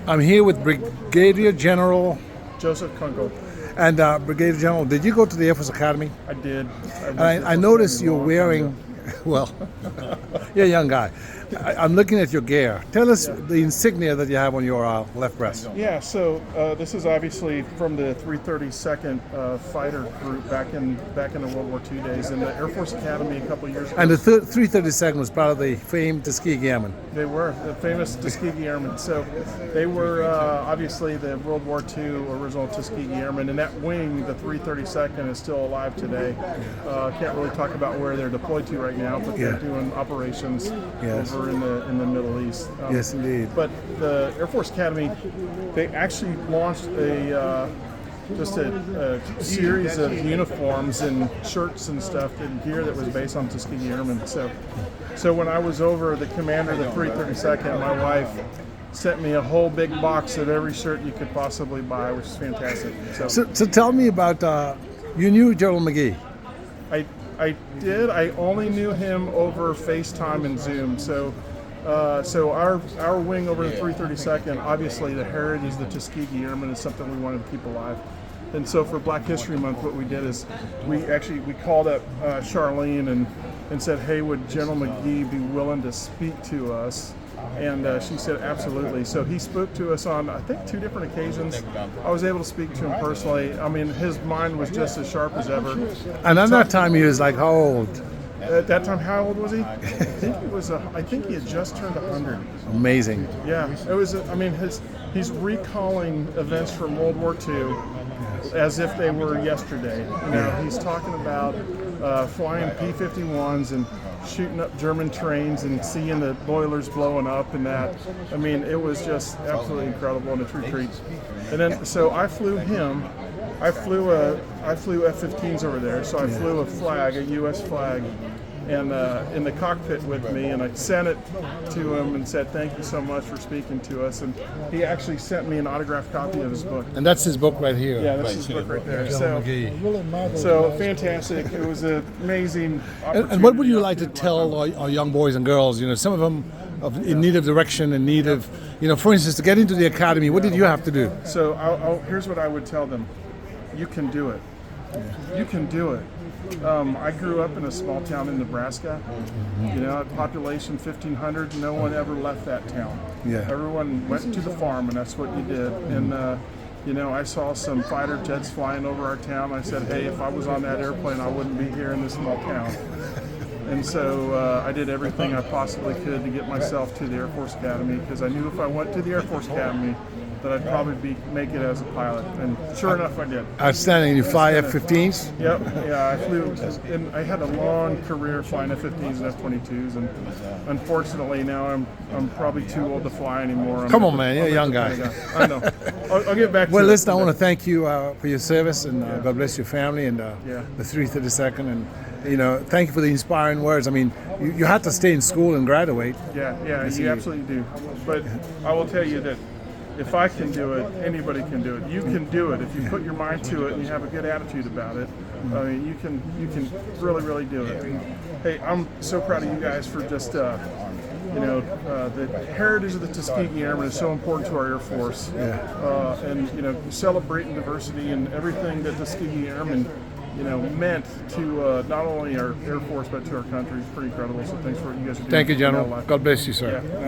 I'm here with Brigadier General Joseph Kunkel. and Brigadier General. Did you go to the Air Force Academy? I did. I noticed you're wearing, well, you're a young guy. I'm looking at your gear. Tell us the insignia that you have on your left breast. Yeah, so this is obviously from the 332nd Fighter Group back in the World War II days in the Air Force Academy a couple of years ago. And the 332nd was part of the famed Tuskegee Airmen. They were the famous Tuskegee Airmen. So they were obviously the World War II original Tuskegee Airmen, and that wing, the 332nd, is still alive today. Can't really talk about where they're deployed to right now, but they're doing operations over in the Middle East. Yes, indeed. But the Air Force Academy, they actually launched a series of uniforms and shirts and stuff and gear that was based on Tuskegee Airmen. So when I was over, the commander of the 332nd, my wife, sent me a whole big box of every shirt you could possibly buy, which is fantastic. So tell me about, you knew General McGee. I did. I only knew him over FaceTime and Zoom. So our wing over the 332nd, obviously the heritage of the Tuskegee Airmen is something we wanted to keep alive. And so for Black History Month, what we did is we called up Charlene and said, hey, would General McGee be willing to speak to us? And she said, absolutely. So he spoke to us on, I think, 2 different occasions. I was able to speak to him personally. I mean, his mind was just as sharp as ever. And at that time, he was like, how old? At that time, how old was he? I think he had just turned 100. Amazing. Yeah, it was. I mean, he's recalling events from World War II as if they were yesterday. You know, he's talking about flying P-51s and shooting up German trains and seeing the boilers blowing up and that. I mean, it was just absolutely incredible and a true treat. And then, so I flew him. I flew F-15s over there, so I flew a flag, a U.S. flag, and in the cockpit with me, and I sent it to him and said, thank you so much for speaking to us. And he actually sent me an autographed copy of his book. And that's his book right here. Yeah, that's his book right there. McGee. So fantastic. It was an amazing opportunity. And what would you like to tell our young boys and girls? You know, some of them in need of direction, in need of, you know, for instance, to get into the academy, what did you have to do? So here's what I would tell them. You can do it. You can do it. I grew up in a small town in Nebraska. You know, population 1,500. No one ever left that town. Yeah. Everyone went to the farm, and that's what you did. And you know, I saw some fighter jets flying over our town. I said, hey, if I was on that airplane, I wouldn't be here in this small town. And so I did everything I possibly could to get myself to the Air Force Academy, because I knew if I went to the Air Force Academy that I'd probably make it as a pilot. And sure enough, I did. Outstanding. You fly F-15s? Yep. Yeah, I flew, and I had a long career flying F-15s and F-22s, and unfortunately now I'm probably too old to fly anymore. Come on, man, you're a young guy. I know. I'll get back to Well, it. listen, I want to thank you for your service, and God bless your family and the 332nd, and you know, thank you for the inspiring words. I mean, you had to stay in school and graduate. Yeah, you absolutely do. But I will tell you that if I can do it, anybody can do it. You can do it if you put your mind to it and you have a good attitude about it. I mean, you can really, really do it. Hey, I'm so proud of you guys for just you know, the heritage of the Tuskegee Airmen is so important to our Air Force. And you know, celebrating diversity and everything that Tuskegee Airmen, you know, meant to not only our Air Force but to our country is pretty incredible. So thanks for what you guys are doing. Thank you, General. God bless you, sir. Yeah.